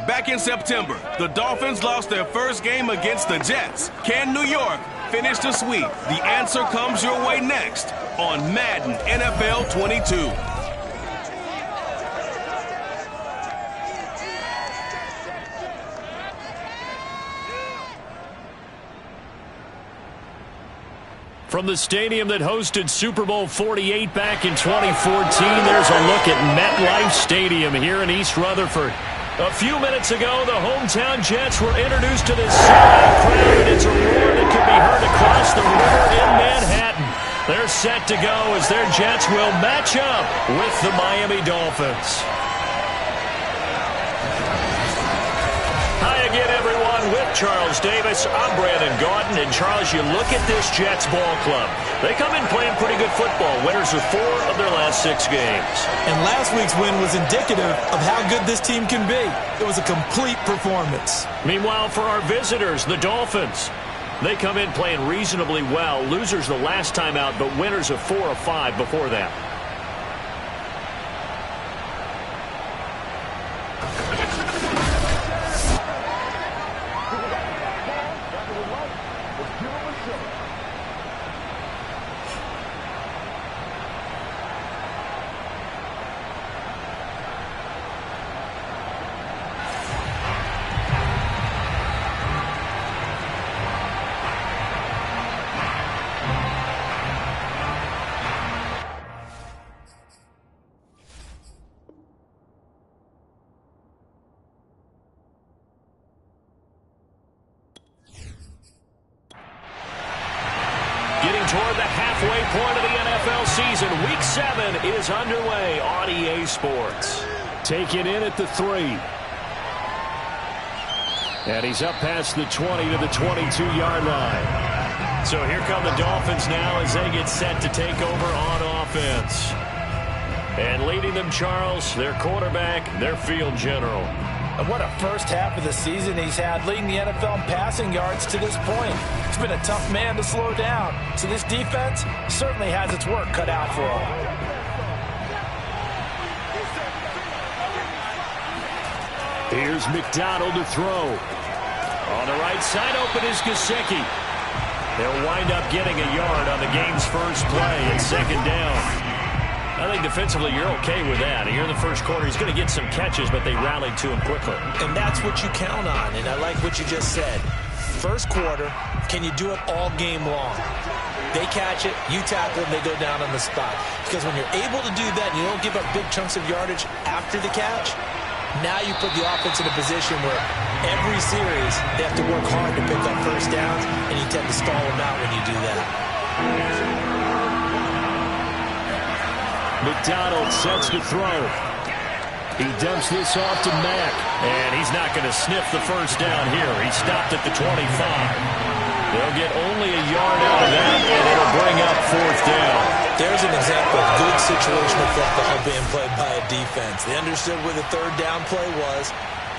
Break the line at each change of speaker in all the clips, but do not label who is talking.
Back in September, the Dolphins lost their first game against the Jets. Can New York finish the sweep? The answer comes your way next on Madden NFL 22.
From the stadium that hosted Super Bowl 48 back in 2014, there's a look at MetLife Stadium here in East Rutherford. A few minutes ago, the hometown Jets were introduced to this sellout crowd, and it's a roar that can be heard across the river in Manhattan. They're set to go as their Jets will match up with the Miami Dolphins. Hi again, everyone. With Charles Davis, I'm Brandon Gaudin. And Charles, you look at this Jets ball club. They come in playing pretty good football. Winners of 4 of their last 6 games.
And last week's win was indicative of how good this team can be. It was a complete performance.
Meanwhile, for our visitors, the Dolphins, they come in playing reasonably well. Losers the last time out, but winners of 4 of 5 before that. Getting toward the halfway point of the NFL season. Week 7 is underway on EA Sports. Take it in at the 3. And he's up past the 20 to the 22-yard line. So here come the Dolphins now as they get set to take over on offense. And leading them, Charles, their quarterback, their field general.
And what a first half of the season he's had, leading the NFL in passing yards to this point. He's been a tough man to slow down. So this defense certainly has its work cut out for him.
Here's McDonald to throw. On the right side, open is Gesicki. They'll wind up getting a yard on the game's first play at second down. I think defensively you're okay with that. Here in the first quarter, he's going to get some catches, but they rallied to him quickly.
And that's what you count on, and I like what you just said. First quarter, can you do it all game long? They catch it, you tackle them, they go down on the spot. Because when you're able to do that and you don't give up big chunks of yardage after the catch, now you put the offense in a position where every series they have to work hard to pick up first downs, and you tend to stall them out when you do that.
McDonald sets to throw. He dumps this off to Mack, and he's not going to sniff the first down here. He stopped at the 25. They'll get only a yard out of that, and it'll bring up 4th down.
There's an example of good situational football being played by a defense. They understood where the 3rd down play was,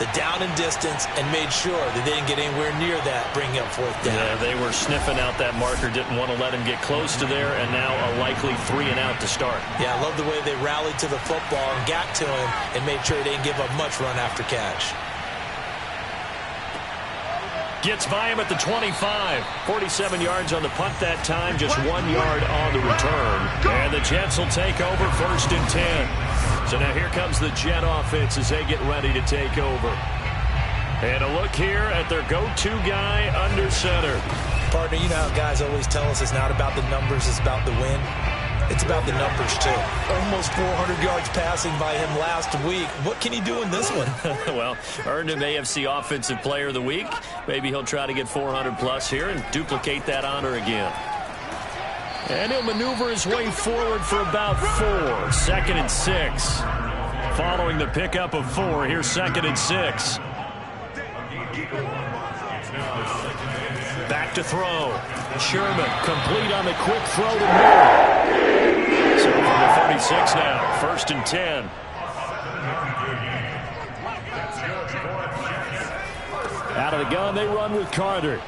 the down and distance, and made sure that they didn't get anywhere near that, bringing up 4th down.
Yeah, they were sniffing out that marker, didn't want to let him get close to there, and now a likely 3 and out to start.
Yeah, I love the way they rallied to the football and got to him and made sure they didn't give up much run after catch.
Gets by him at the 25. 47 yards on the punt that time, just 1 yard on the return. And the Jets will take over 1st and 10. So now here comes the Jet offense as they get ready to take over. And a look here at their go-to guy under center.
Partner, you know how guys always tell us it's not about the numbers, it's about the win. It's about the numbers, too. Almost 400 yards passing by him last week. What can he do in this one?
Well, earned him AFC Offensive Player of the Week. Maybe he'll try to get 400-plus here and duplicate that honor again. And he'll maneuver his way forward for about 4. 2nd and 6. Following the pickup of 4, here's 2nd and 6. Back to throw. Sherman complete on the quick throw to Moore. So from the 36 now, 1st and 10. Out of the gun, they run with Carter.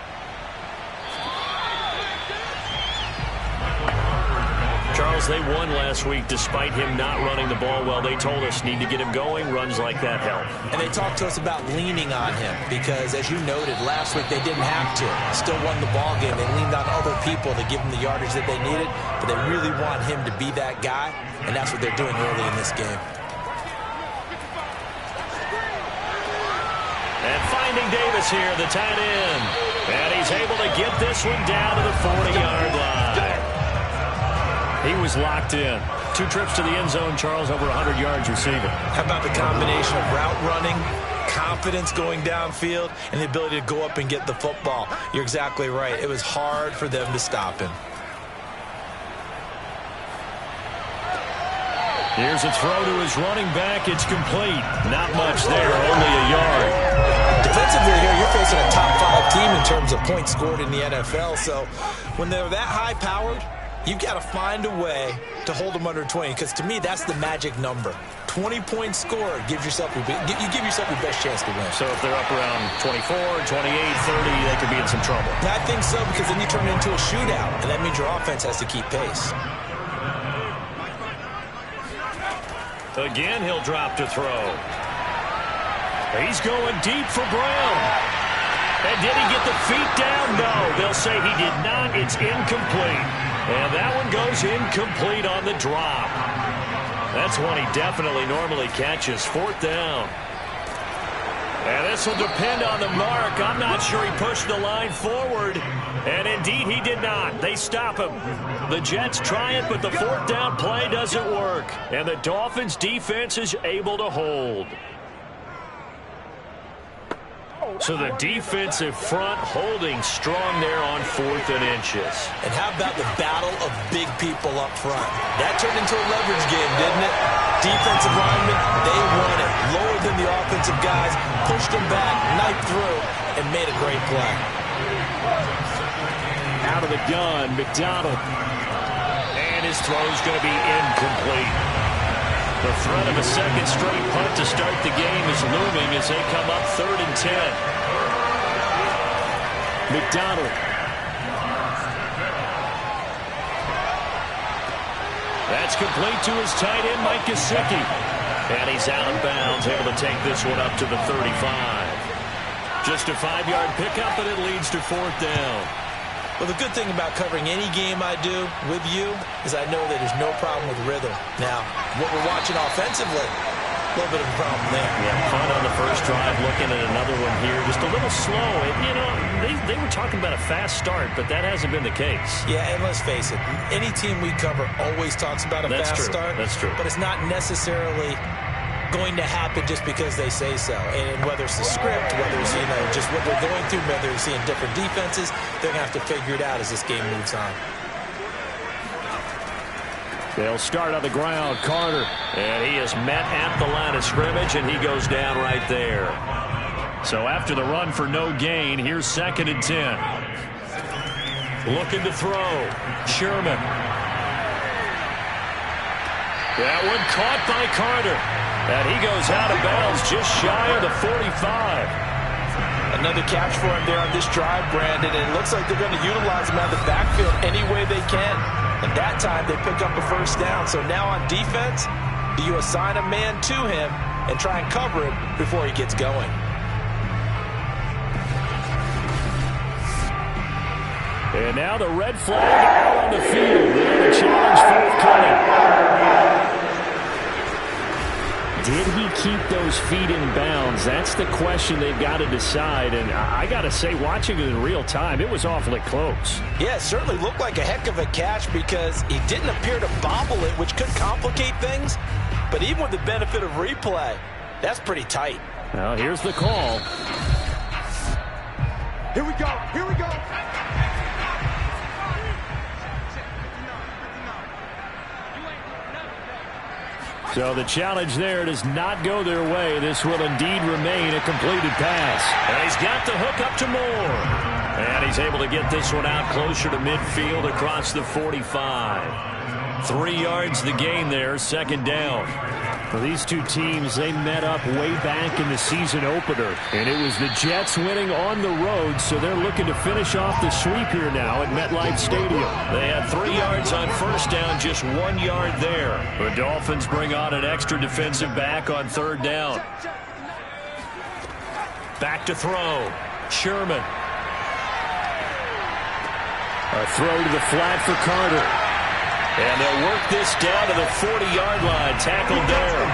Charles, they won last week despite him not running the ball well. They told us need to get him going. Runs like that help.
And they talked to us about leaning on him because, as you noted, last week they didn't have to. Still won the ball game. They leaned on other people to give them the yardage that they needed, but they really want him to be that guy, and that's what they're doing early in this game.
And finding Davis here, the tight end. And he's able to get this one down to the 40-yard line. He was locked in. 2 trips to the end zone, Charles, over 100 yards receiving.
How about the combination of route running, confidence going downfield, and the ability to go up and get the football? You're exactly right. It was hard for them to stop him.
Here's a throw to his running back. It's complete. Not much there, only a yard.
Defensively here, you're facing a top 5 team in terms of points scored in the NFL. So when they're that high-powered, you've got to find a way to hold them under 20, because to me, that's the magic number. 20 points scored gives yourself you give yourself your best chance to win.
So if they're up around 24, 28, 30, they could be in some trouble.
I think so, because then you turn it into a shootout, and that means your offense has to keep pace.
Again, he'll drop to throw. He's going deep for Brown. And did he get the feet down? No, they'll say he did not. It's incomplete. And that one goes incomplete on the drop. That's one he definitely normally catches. 4th down. And this will depend on the mark. I'm not sure he pushed the line forward. And indeed, he did not. They stop him. The Jets try it, but the 4th down play doesn't work. And the Dolphins' defense is able to hold. So the defensive front holding strong there on 4th and inches.
And how about the battle of big people up front? That turned into a leverage game, didn't it? Defensive linemen, they won it. Lower than the offensive guys, pushed them back, knifed through, and made a great play.
Out of the gun, McDonald. And his throw's going to be incomplete. The threat of a second straight punt to start the game is looming as they come up 3rd and 10. McDonald. That's complete to his tight end, Mike Gesicki. And he's out of bounds, able to take this one up to the 35. Just a 5-yard pickup, and it leads to 4th down.
Well, the good thing about covering any game I do with you is I know that there's no problem with rhythm. Now, what we're watching offensively, a little bit of a problem there.
Yeah, fun on the first drive, looking at another one here. Just a little slow. You know, they were talking about a fast start, but that hasn't been the case.
Yeah, and let's face it, any team we cover always talks about a fast start.
That's true.
But it's not necessarily going to happen just because they say so. And whether it's the script, whether it's, just what they're going through, whether they're seeing different defenses, they're going to have to figure it out as this game moves on.
They'll start on the ground. Carter. And he is met at the line of scrimmage, and he goes down right there. So after the run for no gain, here's 2nd and 10. Looking to throw. Sherman. That one caught by Carter. And he goes out of bounds just shy of the 45.
Another catch for him there on this drive, Brandon. And it looks like they're going to utilize him out of the backfield any way they can. And that time they pick up a 1st down. So now on defense, do you assign a man to him and try and cover him before he gets going?
And now the red flag out on the field. And the challenge forthcoming. Did he keep those feet in bounds? That's the question they've got to decide. And I got to say, watching it in real time, it was awfully close.
Yeah, it certainly looked like a heck of a catch because he didn't appear to bobble it, which could complicate things. But even with the benefit of replay, that's pretty tight.
Now, here's the call.
Here we go. Here we go.
So the challenge there does not go their way. This will indeed remain a completed pass. And he's got the hook up to Moore. And he's able to get this one out closer to midfield across the 45. 3 yards the gain there, 2nd down. Well, these two teams, they met up way back in the season opener, and it was the Jets winning on the road, so they're looking to finish off the sweep here now at MetLife Stadium. They had 3 yards on first down, just 1 yard there. The Dolphins bring on an extra defensive back on third down. Back to throw. Sherman. A throw to the flat for Carter. And they'll work this down to the 40-yard line. Tackled there.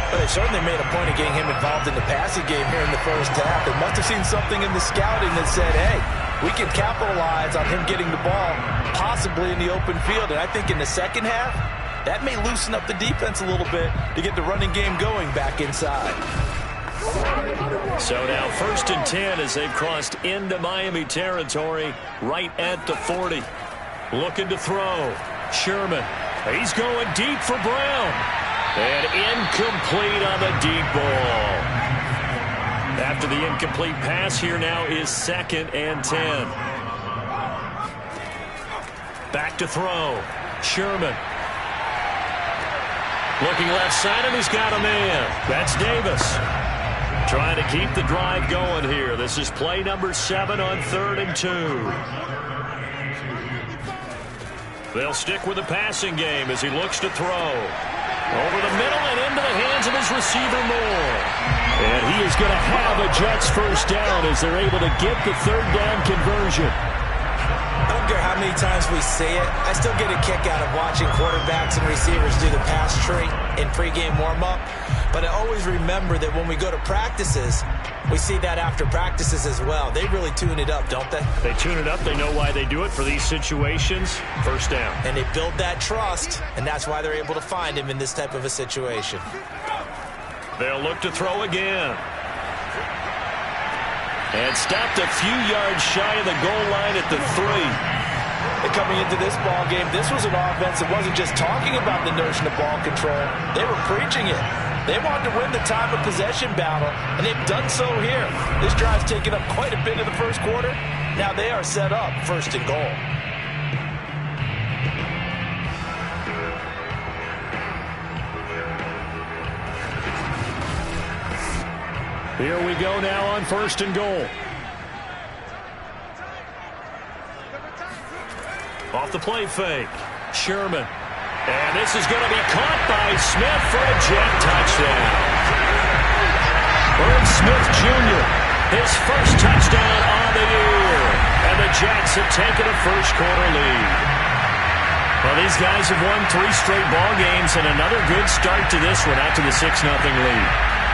Well, they certainly made a point of getting him involved in the passing game here in the first half. They must have seen something in the scouting that said, hey, we can capitalize on him getting the ball possibly in the open field. And I think in the second half, that may loosen up the defense a little bit to get the running game going back inside.
So now 1st and 10 as they've crossed into Miami territory right at the 40. Looking to throw. Sherman. He's going deep for Brown. And incomplete on the deep ball. After the incomplete pass, here now is 2nd and 10. Back to throw. Sherman. Looking left side, and he's got a man. That's Davis. Trying to keep the drive going here. This is play number 7 on 3rd and 2. They'll stick with the passing game as he looks to throw. Over the middle and into the hands of his receiver Moore. And he is going to have a Jets first down as they're able to get the 3rd down conversion.
I don't care how many times we say it, I still get a kick out of watching quarterbacks and receivers do the pass tree in pregame warm-up. But I always remember that when we go to practices, we see that after practices as well. They really tune it up, don't they?
They tune it up. They know why they do it for these situations. First down.
And they build that trust, and that's why they're able to find him in this type of a situation.
They'll look to throw again. And stopped a few yards shy of the goal line at the 3.
And coming into this ball game, this was an offense that wasn't just talking about the notion of ball control. They were preaching it. They wanted to win the time of possession battle, and they've done so here. This drive's taken up quite a bit of the first quarter. Now they are set up 1st and goal.
Here we go now on 1st and goal. Off the play fake. Sherman. And this is going to be caught by Smith for a Jet touchdown. Irv Smith Jr., his first touchdown on the year. And the Jets have taken a first quarter lead. Well, these guys have won 3 straight ball games and another good start to this one after the 6-0 lead.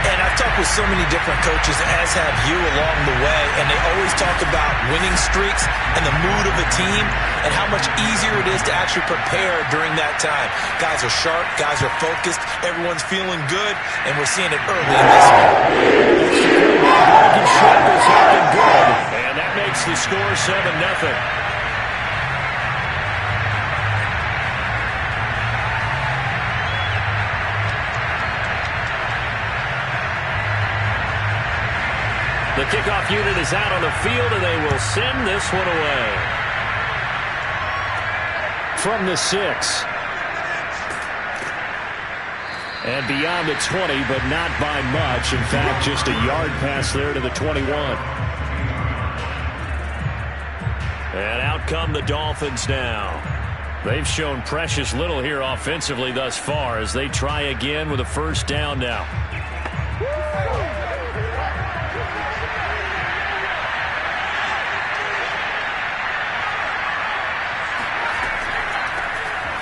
And I've talked with so many different coaches, as have you along the way, and they always talk about winning streaks and the mood of a team and how much easier it is to actually prepare during that time. Guys are sharp, guys are focused, everyone's feeling good, and we're seeing it early in this game.
And that makes the score 7-0. The kickoff unit is out on the field, and they will send this one away. From the 6. And beyond the 20, but not by much. In fact, just a yard pass there to the 21. And out come the Dolphins now. They've shown precious little here offensively thus far as they try again with a first down now.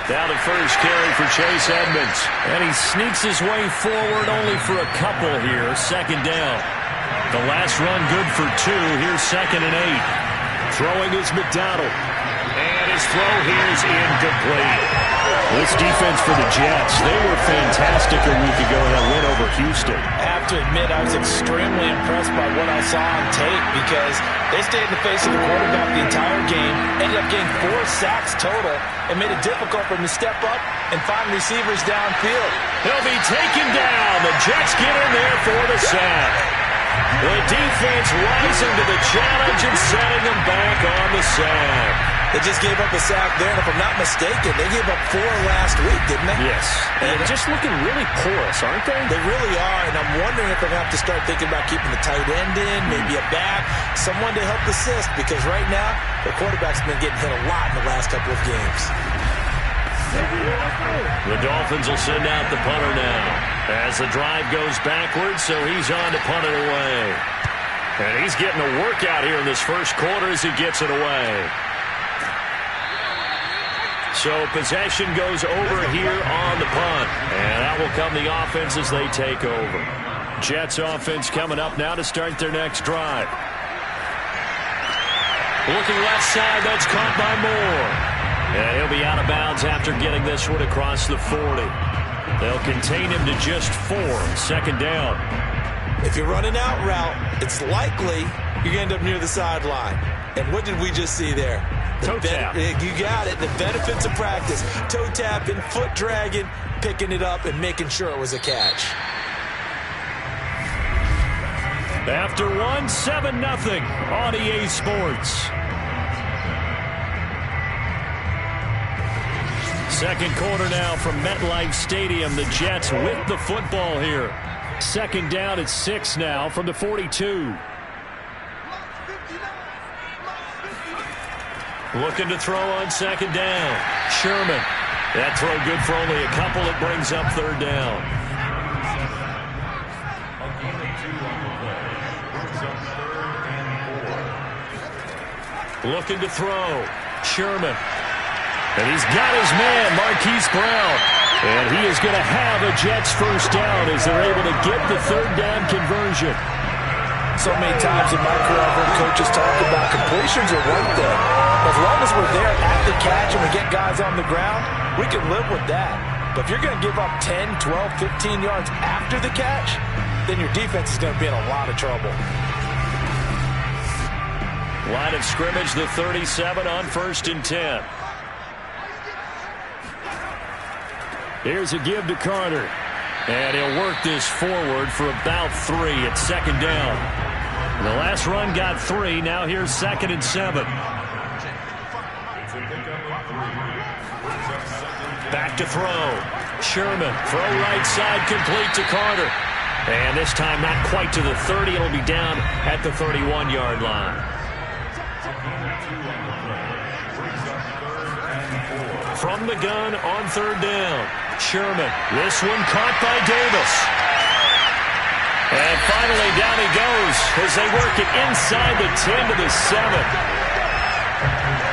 Down to first carry for Chase Edmonds. And he sneaks his way forward only for a couple here. 2nd down. The last run good for 2. Here's 2nd and 8. Throwing is McDonald. And his throw here is incomplete. This defense for the Jets, they were fantastic a week ago in that win over Houston.
I have to admit, I was extremely impressed by what I saw on tape because they stayed in the face of the quarterback the entire game, ended up getting 4 sacks total, and made it difficult for him to step up and find receivers downfield.
He'll be taken down. The Jets get in there for the sack. The defense rising to the challenge and setting them back on the sack.
They just gave up a sack there, and if I'm not mistaken, they gave up 4 last week, didn't they?
Yes. And they're just looking really porous, aren't they?
They really are, and I'm wondering if they're going to have to start thinking about keeping the tight end in, maybe a back, someone to help assist, because right now, the quarterback's been getting hit a lot in the last couple of games.
The Dolphins will send out the punter now as the drive goes backwards, so he's on to punt it away. And he's getting a workout here in this first quarter as he gets it away. So possession goes over here on the punt. And that will come the offense as they take over. Jets offense coming up now to start their next drive. Looking left side, that's caught by Moore. And he'll be out of bounds after getting this one across the 40. They'll contain him to just 4, second down.
If you're running out route, it's likely you're going to end up near the sideline. And what did we just see there?
Toe tap.
You got it. The benefits of practice. Toe tapping, foot dragging, picking it up, and making sure it was a catch.
After 7-0 on EA Sports. Second quarter now from MetLife Stadium. The Jets with the football here. Second down at 6 now from the 42. Looking to throw on second down. Sherman. That throw good for only a couple. It brings up third down. Looking to throw. Sherman. And he's got his man, Marquise Brown. And he is going to have a Jets first down as they're able to get the third down conversion.
So many times in my career, I've heard coaches talk about completions are one thing. As long as we're there at the catch and we get guys on the ground, we can live with that. But if you're going to give up 10, 12, 15 yards after the catch, then your defense is going to be in a lot of trouble.
Line of scrimmage, the 37 on 1st and 10. Here's a give to Carter. And he'll work this forward for about 3 at second down. The last run got 3. Now here's 2nd and 7. Back to throw. Sherman, throw right side, complete to Carter. And this time not quite to the 30. It'll be down at the 31-yard line. From the gun on third down. Sherman, this one caught by Davis. And finally down he goes as they work it inside the 10 to the 7.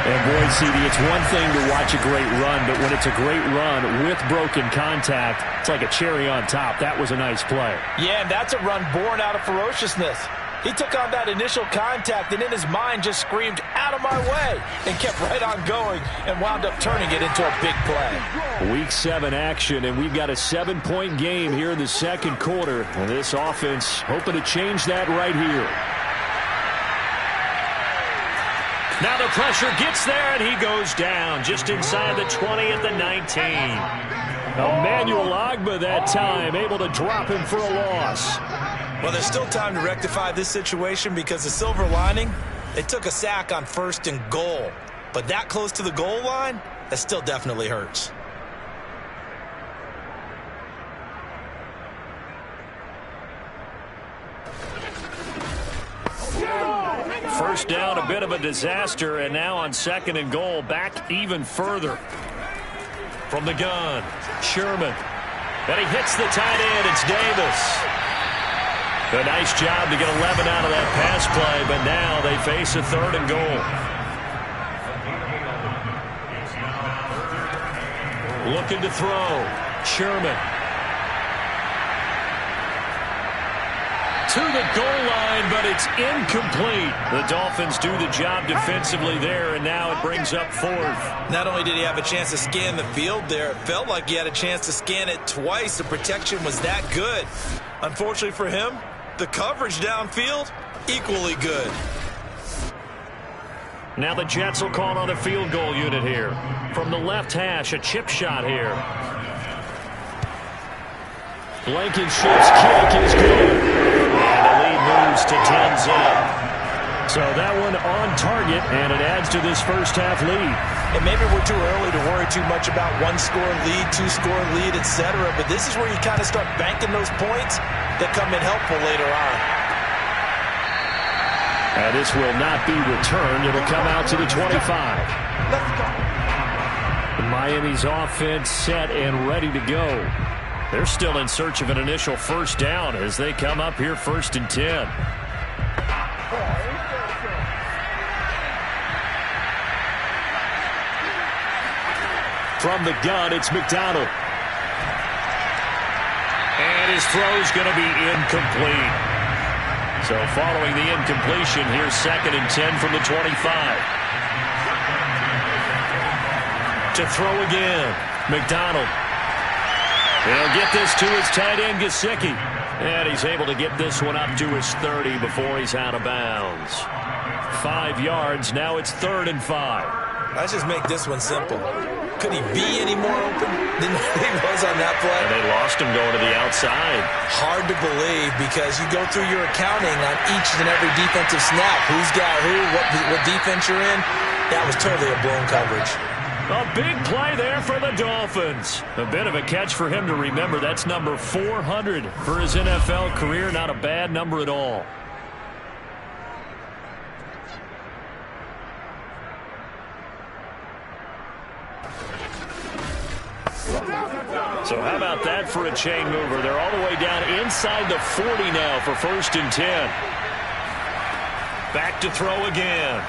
And boy, CD, it's one thing to watch a great run, but when it's a great run with broken contact, it's like a cherry on top. That was a nice play.
Yeah, and that's a run born out of ferociousness. He took on that initial contact and in his mind just screamed, "Out of my way," and kept right on going and wound up turning it into a big play.
Week 7 action, and we've got a 7-point game here in the second quarter. And this offense hoping to change that right here. Now the pressure gets there, and he goes down just inside the 20 at the 19. Emmanuel Ogbah that time able to drop him for a loss.
Well, there's still time to rectify this situation because the silver lining, they took a sack on 1st and goal. But that close to the goal line, that still definitely hurts.
First down, a bit of a disaster, and now on 2nd and goal, back even further. From the gun, Sherman. And he hits the tight end, it's Davis. A nice job to get 11 out of that pass play, but now they face a 3rd and goal. Looking to throw. Sherman. To the goal line, but it's incomplete. The Dolphins do the job defensively there, and now it brings up 4th.
Not only did he have a chance to scan the field there, it felt like he had a chance to scan it twice. The protection was that good. Unfortunately for him, the coverage downfield, equally good.
Now the Jets will call on a field goal unit here. From the left hash, a chip shot here. Blankenship's kick is good. And the lead moves to 10-zip. So So that one on target, and it adds to this first half lead.
And maybe we're too early to worry too much about one-score lead, two-score lead, etc. But this is where you kind of start banking those points that come in helpful later on.
And this will not be returned. It'll come out to the 25. Miami's offense set and ready to go. They're still in search of an initial first down as they come up here 1st and 10. From the gun, it's McDonald. And his throw's going to be incomplete. So following the incompletion, here's 2nd and 10 from the 25. To throw again, McDonald. He'll get this to his tight end, Gesicki. And he's able to get this one up to his 30 before he's out of bounds. 5 yards, now it's 3rd and 5.
Let's just make this one simple. Could he be any more open than he was on that play?
And they lost him going to the outside.
Hard to believe because you go through your accounting on each and every defensive snap. Who's got who, what defense you're in. That was totally a blown coverage.
A big play there for the Dolphins. A bit of a catch for him to remember. That's number 400 for his NFL career. Not a bad number at all. So how about that for a chain mover? They're all the way down inside the 40 now for 1st and 10. Back to throw again.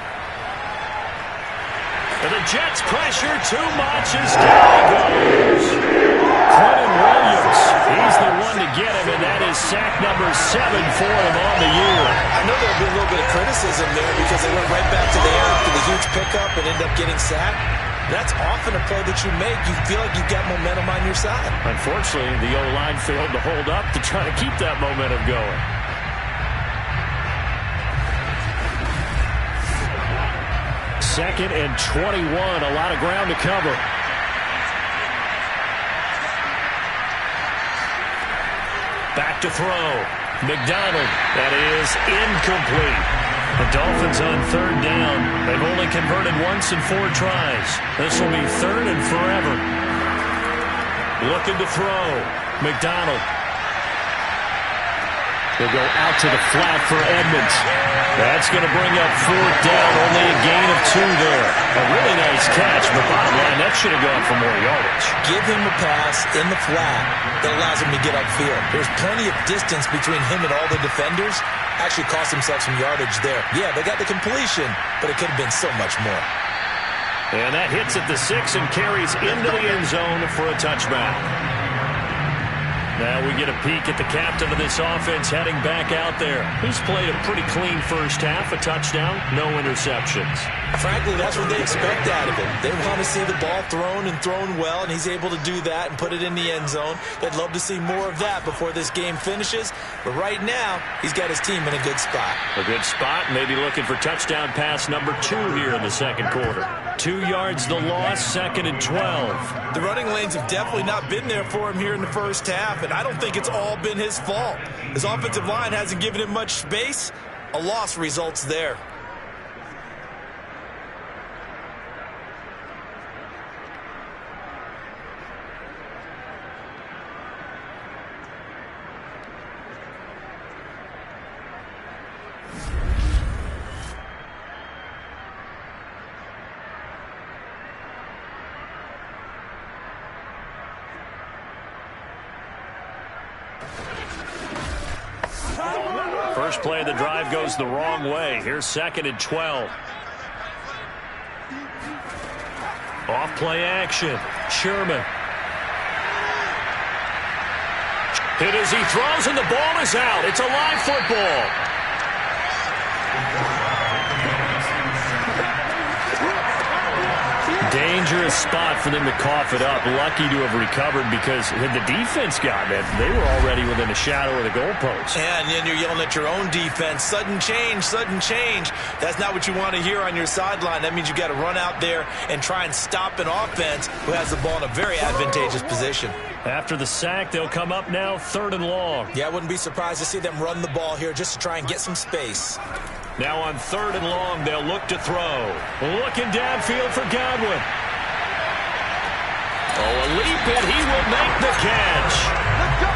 And the Jets pressure too much as down goes. Quentin Williams, he's the one to get him, and that is sack number 7 for him on the year.
I know there'll be a little bit of criticism there because they went right back to the air after the huge pickup and ended up getting sacked. That's often a play that you make. You feel like you've got momentum on your side.
Unfortunately, the O-line failed to hold up to try to keep that momentum going. Second and 21, a lot of ground to cover. Back to throw. McDonald, that is incomplete. The Dolphins on 3rd down. They've only converted once in 4 tries. This will be 3rd and forever. Looking to throw. McDonald. They'll go out to the flat for Edmonds. That's going to bring up 4th down. Only a gain of 2 there. A really nice catch, but bottom line, that should have gone for more yardage.
Give him a pass in the flat that allows him to get upfield. There's plenty of distance between him and all the defenders. Actually cost himself some yardage there. Yeah, they got the completion, but it could have been so much more.
And that hits at the 6 and carries into the end zone for a touchback. Now we get a peek at the captain of this offense heading back out there. He's played a pretty clean first half, a touchdown, no interceptions.
Frankly, that's what they expect out of him. They want to see the ball thrown and thrown well, and he's able to do that and put it in the end zone. They'd love to see more of that before this game finishes. But right now, he's got his team in a good spot.
A good spot, maybe looking for touchdown pass number 2 here in the second quarter. 2 yards the loss, 2nd and 12.
The running lanes have definitely not been there for him here in the first half, and I don't think it's all been his fault. His offensive line hasn't given him much space. A loss results there.
First play of the drive goes the wrong way. Here's 2nd and 12. Off play action. Sherman. Hit as he throws, and the ball is out. It's a live football. Dangerous spot for them to cough it up. Lucky to have recovered because had the defense gotten it, they were already within a shadow of the goalpost.
And then you're yelling at your own defense. Sudden change, sudden change. That's not what you want to hear on your sideline. That means you got to run out there and try and stop an offense who has the ball in a very advantageous position.
After the sack, they'll come up now 3rd and long.
Yeah, I wouldn't be surprised to see them run the ball here just to try and get some space.
Now on 3rd and long, they'll look to throw. Looking downfield for Godwin. Oh, a leap, and he will make the catch.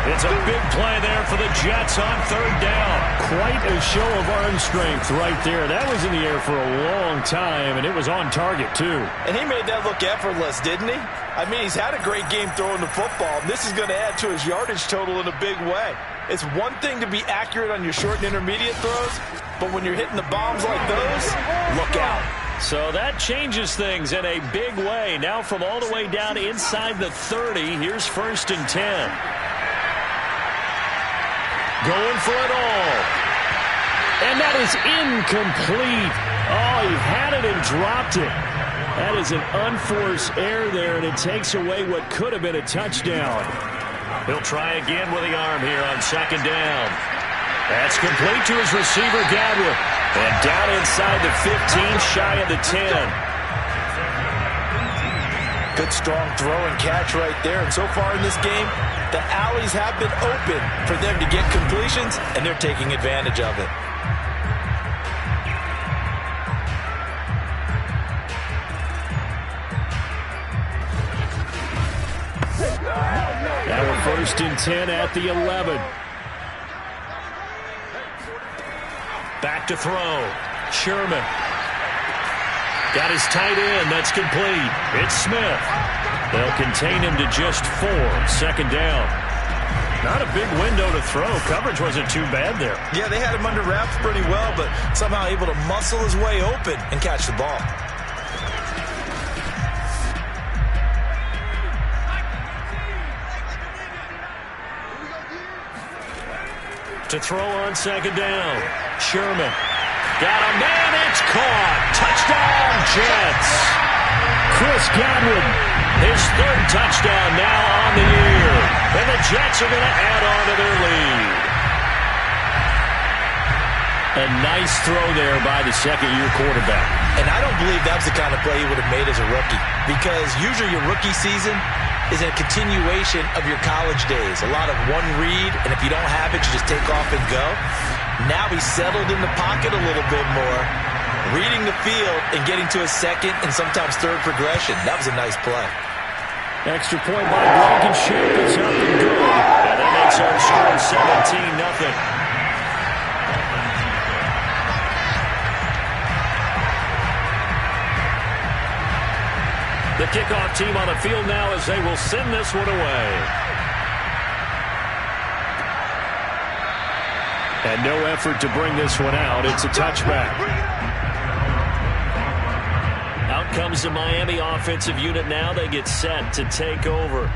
It's a big play there for the Jets on 3rd down.
Quite a show of arm strength right there. That was in the air for a long time, and it was on target, too.
And he made that look effortless, didn't he? I mean, he's had a great game throwing the football. This is going to add to his yardage total in a big way. It's one thing to be accurate on your short and intermediate throws, but when you're hitting the bombs like those, look out.
So that changes things in a big way. Now from all the way down inside the 30, here's 1st and 10. Going for it all.
And that is incomplete. Oh, he had it and dropped it. That is an unforced error there, and it takes away what could have been a touchdown.
He'll try again with the arm here on 2nd down. That's complete to his receiver, Godwin. And down inside the 15, shy of the 10.
Good strong throw and catch right there. And so far in this game, the alleys have been open for them to get completions, and they're taking advantage of it.
Now we're 1st and 10 at the 11.
Back to throw. Sherman. Got his tight end. That's complete. It's Smith. They'll contain him to just 4. 2nd down.
Not a big window to throw. Coverage wasn't too bad there.
Yeah, they had him under wraps pretty well, but somehow able to muscle his way open and catch the ball.
To throw on 2nd down. Sherman. Got a man. It's caught. Touchdown, Jets.
Chris Godwin.
His 3rd touchdown now on the year. And the Jets are going to add on to their lead.
A nice throw there by the 2nd-year quarterback.
And I don't believe that's the kind of play he would have made as a rookie, because usually your rookie season is a continuation of your college days. A lot of one read, and if you don't have it, you just take off and go. Now he's settled in the pocket a little bit more, reading the field and getting to a 2nd and sometimes 3rd progression. That was a nice play.
Extra point by Blankenship is up and good.
And that makes our score 17-0. The kickoff team on the field now as they will send this one away.
And no effort to bring this one out. It's a touchback.
Out comes the Miami offensive unit now. They get set to take over.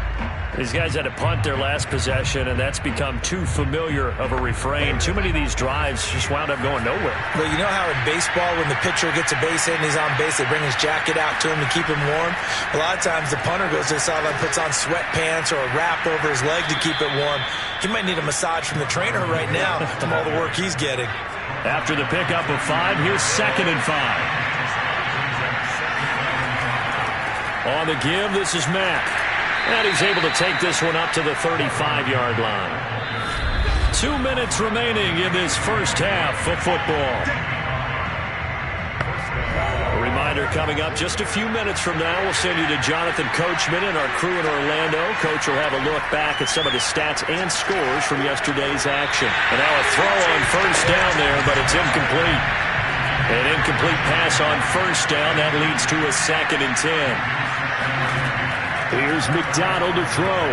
These guys had to punt their last possession, and that's become too familiar of a refrain. Too many of these drives just wound up going nowhere.
Well, you know how in baseball, when the pitcher gets a base hit and he's on base, they bring his jacket out to him to keep him warm? A lot of times the punter goes to the sideline, puts on sweatpants or a wrap over his leg to keep it warm. He might need a massage from the trainer right now from all the work he's getting.
After the pickup of 5, here's 2nd and 5. On the give, this is Mack. And he's able to take this one up to the 35-yard line. 2 minutes remaining in this first half of football. A reminder coming up just a few minutes from now. We'll send you to Jonathan Coachman and our crew in Orlando. Coach will have a look back at some of the stats and scores from yesterday's action. And now a throw on 1st down there, but it's incomplete. An incomplete pass on 1st down. That leads to a 2nd and 10.
Here's McDonald to throw.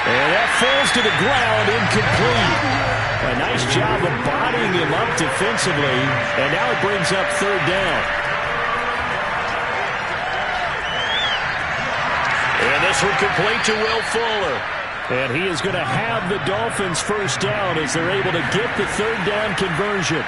And that falls to the ground, incomplete. A nice job of bodying him up defensively. And now it brings up 3rd down.
And this one complete to Will Fuller.
And he is going to have the Dolphins 1st down as they're able to get the 3rd down conversion.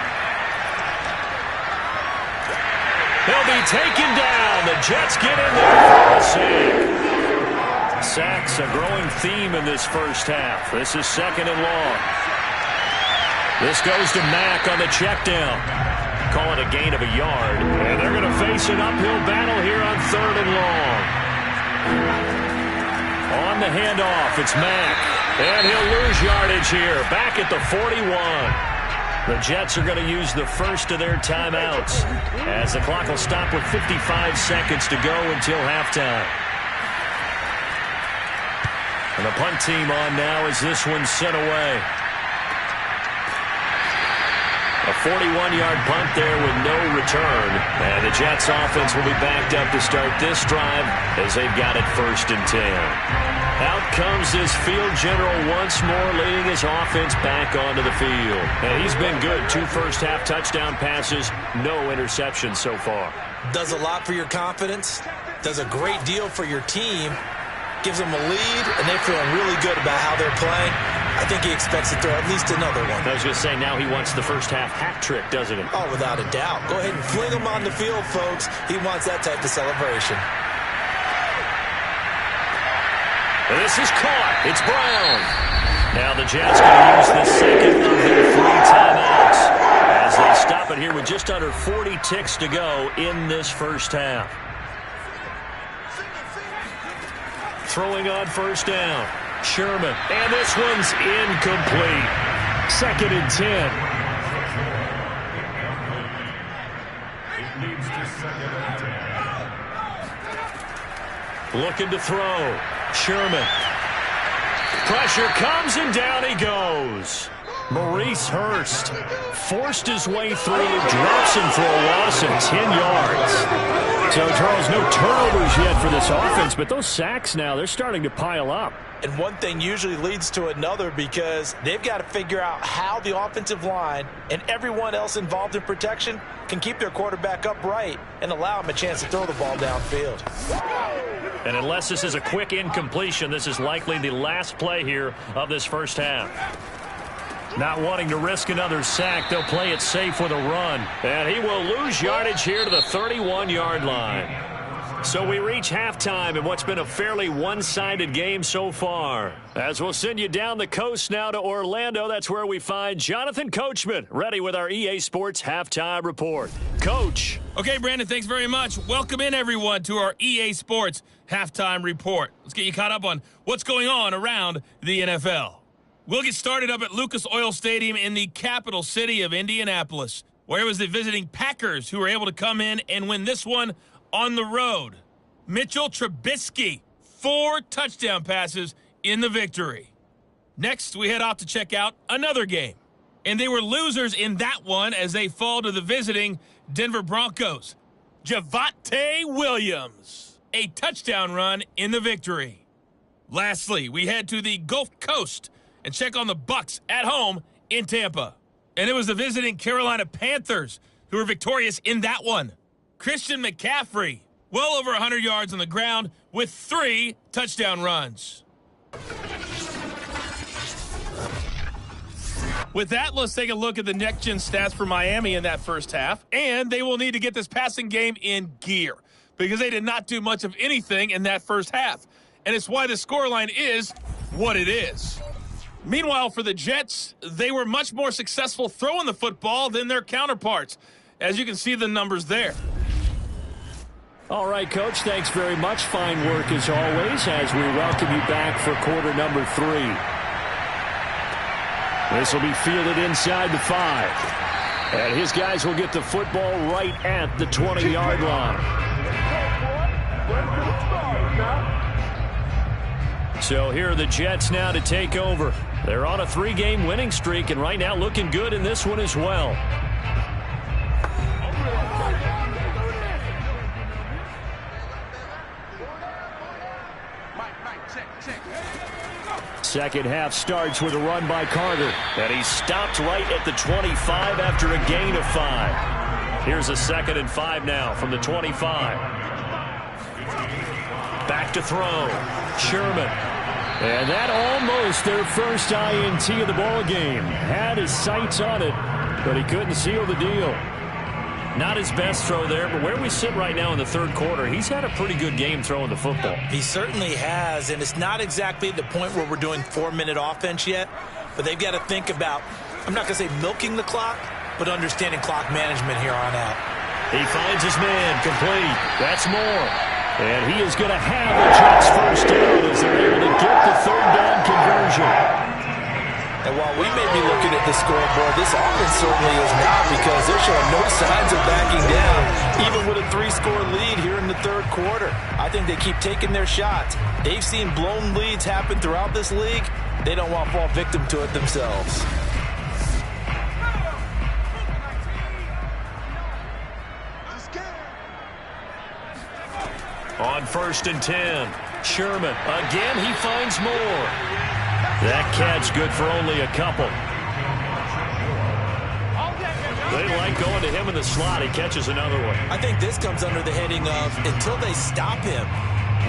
He'll be taken down. The Jets get in there for a sack. Sacks a growing theme in this first half. This is 2nd and long. This goes to Mack on the check down. Call it a gain of a yard. And they're going to face an uphill battle here on 3rd and long. On the handoff, it's Mack. And he'll lose yardage here. Back at the 41. The Jets are going to use the first of their timeouts as the clock will stop with 55 seconds to go until halftime. And the punt team on now as this one's sent away. A 41-yard punt there with no return. And the Jets offense will be backed up to start this drive as they've got it 1st and 10. Out comes this field general once more, leading his offense back onto the field. And he's been good. 2 first-half touchdown passes, no interceptions so far.
Does a lot for your confidence. Does a great deal for your team. Gives them a lead, and they're feeling really good about how they're playing. I think he expects to throw at least another one.
I was going to say, now he wants the first-half hat trick, doesn't he?
Oh, without a doubt. Go ahead and fling him on the field, folks. He wants that type of celebration.
This is caught. It's Brown. Now the Jets going to use the second of their 3 timeouts as they stop it here with just under 40 ticks to go in this first half. Throwing on first down. Sherman. And this one's incomplete. 2nd and 10. Looking to throw. Sherman. Pressure comes and down he goes. Maurice Hurst forced his way through, drops him for a loss of 10 yards. So, Charles, no turnovers yet for this offense, but those sacks now, they're starting to pile up.
And one thing usually leads to another because they've got to figure out how the offensive line and everyone else involved in protection can keep their quarterback upright and allow him a chance to throw the ball downfield.
And unless this is a quick incompletion, this is likely the last play here of this first half. Not wanting to risk another sack, they'll play it safe with a run. And he will lose yardage here to the 31-yard line. So we reach halftime in what's been a fairly one-sided game so far. As we'll send you down the coast now to Orlando, that's where we find Jonathan Coachman, ready with our EA Sports Halftime Report. Coach.
Okay, Brandon, thanks very much. Welcome in, everyone, to our EA Sports Halftime Report. Let's get you caught up on what's going on around the NFL. We'll get started up at Lucas Oil Stadium in the capital city of Indianapolis, where it was the visiting Packers who were able to come in and win this one on the road. Mitchell Trubisky, 4 touchdown passes in the victory. Next, we head off to check out another game. And they were losers in that one as they fall to the visiting Denver Broncos. Javonte Williams, a touchdown run in the victory. Lastly, we head to the Gulf Coast and check on the Bucs at home in Tampa. And it was the visiting Carolina Panthers who were victorious in that one. Christian McCaffrey, well over 100 yards on the ground with 3 touchdown runs. With that, let's take a look at the next-gen stats for Miami in that first half. And they will need to get this passing game in gear because they did not do much of anything in that first half. And it's why the scoreline is what it is. Meanwhile, for the Jets, they were much more successful throwing the football than their counterparts, as you can see the numbers there.
All right, Coach, thanks very much. Fine work as always as we welcome you back for quarter number 3. This will be fielded inside the 5. And his guys will get the football right at the 20-yard line. So here are the Jets now to take over. They're on a 3-game winning streak and right now looking good in this one as well. Second half starts with a run by Carter. And he's stopped right at the 25 after a gain of 5. Here's a 2nd and 5 now from the 25. Back to throw. Sherman. And that almost their first INT of the ball game. Had his sights on it, but he couldn't seal the deal. Not his best throw there, but where we sit right now in the third quarter, he's had a pretty good game throwing the football.
He certainly has, and it's not exactly the point where we're doing 4-minute offense yet, but they've got to think about, I'm not going to say milking the clock, but understanding clock management here on out.
He finds his man complete. That's more. And he is going to have the Jets' first down as they're able to get the 3rd down conversion.
3
And while we may be looking at the scoreboard, this offense certainly is not, because they're showing no signs of backing down, even with a 3-score lead here in the third quarter. I think they keep taking their shots. They've seen blown leads happen throughout this league. They don't want to fall victim to it themselves.
On 1st and 10, Sherman. Again, he finds more. That catch good for only a couple. They like going to him in the slot. He catches another one.
I think this comes under the heading of, until they stop him,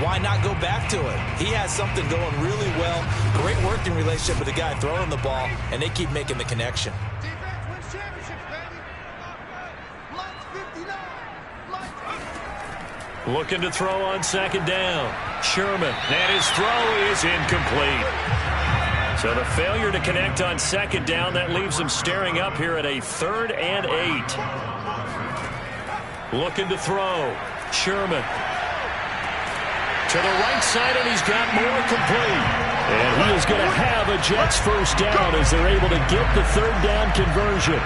why not go back to it? He has something going really well. Great working relationship with the guy throwing the ball, and they keep making the connection.
Looking to throw on 2nd down. Sherman, and his throw is incomplete. So the failure to connect on 2nd down, that leaves him staring up here at a 3rd and 8. Looking to throw. Sherman. To the right side, and he's got more complete. And he is going to have a Jets first down as they're able to get the 3rd down conversion.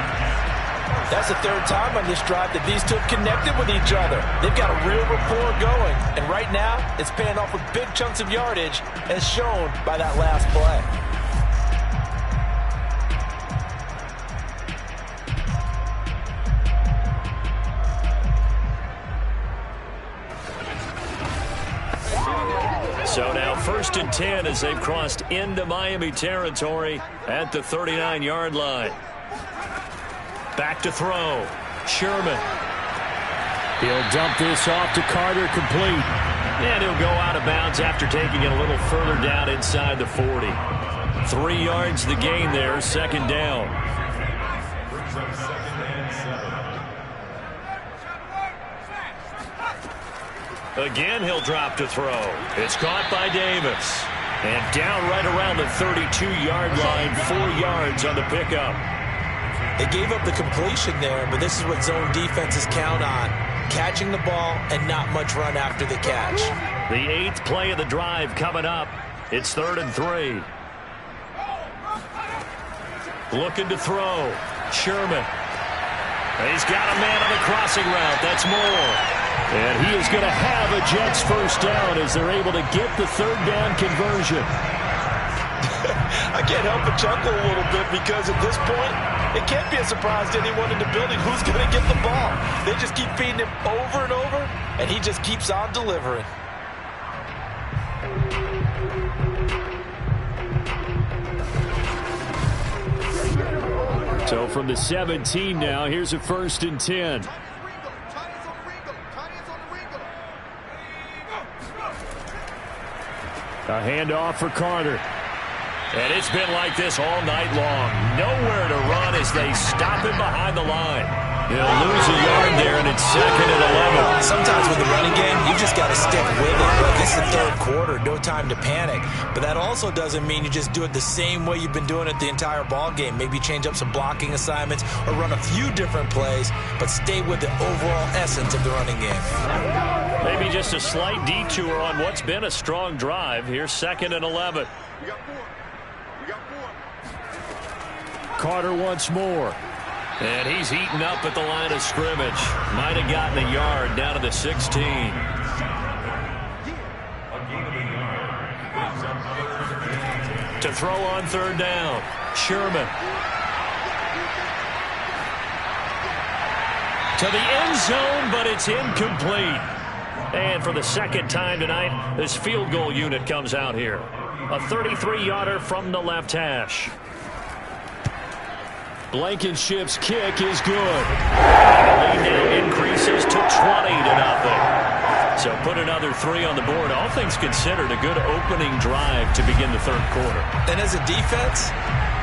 That's the 3rd time on this drive that these two have connected with each other. They've got a real rapport going. And right now, it's paying off with big chunks of yardage, as shown by that last play.
So now 1st and 10 as they've crossed into Miami territory at the 39-yard line. Back to throw. Sherman.
He'll dump this off to Carter, complete.
And he'll go out of bounds after taking it a little further down inside the 40. 3 yards the gain there, 2nd down. Again, he'll drop to throw. It's caught by Davis. And down right around the 32-yard line, 4 yards on the pickup.
They gave up the completion there, but this is what zone defenses count on. Catching the ball and not much run after the catch.
The 8th play of the drive coming up. It's 3rd and 3. Looking to throw. Sherman. He's got a man on the crossing route. That's Moore.
And he is going to have a Jets first down as they're able to get the 3rd down conversion.
I can't help but chuckle a little bit, because at this point, it can't be a surprise to anyone in the building who's going to get the ball. They just keep feeding him over and over, and he just keeps on delivering.
So from the 17 now, here's a 1st and 10. A handoff for Carter.
And it's been like this all night long. Nowhere to run as they stop him behind the line. He'll lose a yard there, and it's 2nd and 11.
Sometimes with the running game, you just got to stick with it. Like, this is the 3rd quarter, no time to panic. But that also doesn't mean you just do it the same way you've been doing it the entire ball game. Maybe change up some blocking assignments or run a few different plays, but stay with the overall essence of the running game.
Maybe just a slight detour on what's been a strong drive. Here's 2nd and 11.
Carter once more.
And he's heating up at the line of scrimmage. Might have gotten a yard down to the 16. To throw on 3rd down. Sherman. To the end zone, but it's incomplete. And for the 2nd time tonight, this field goal unit comes out here. A 33-yarder from the left hash.
Blankenship's kick is good.
The lead now increases to 20-0. So put another 3 on the board. All things considered, a good opening drive to begin the 3rd quarter.
And as a defense,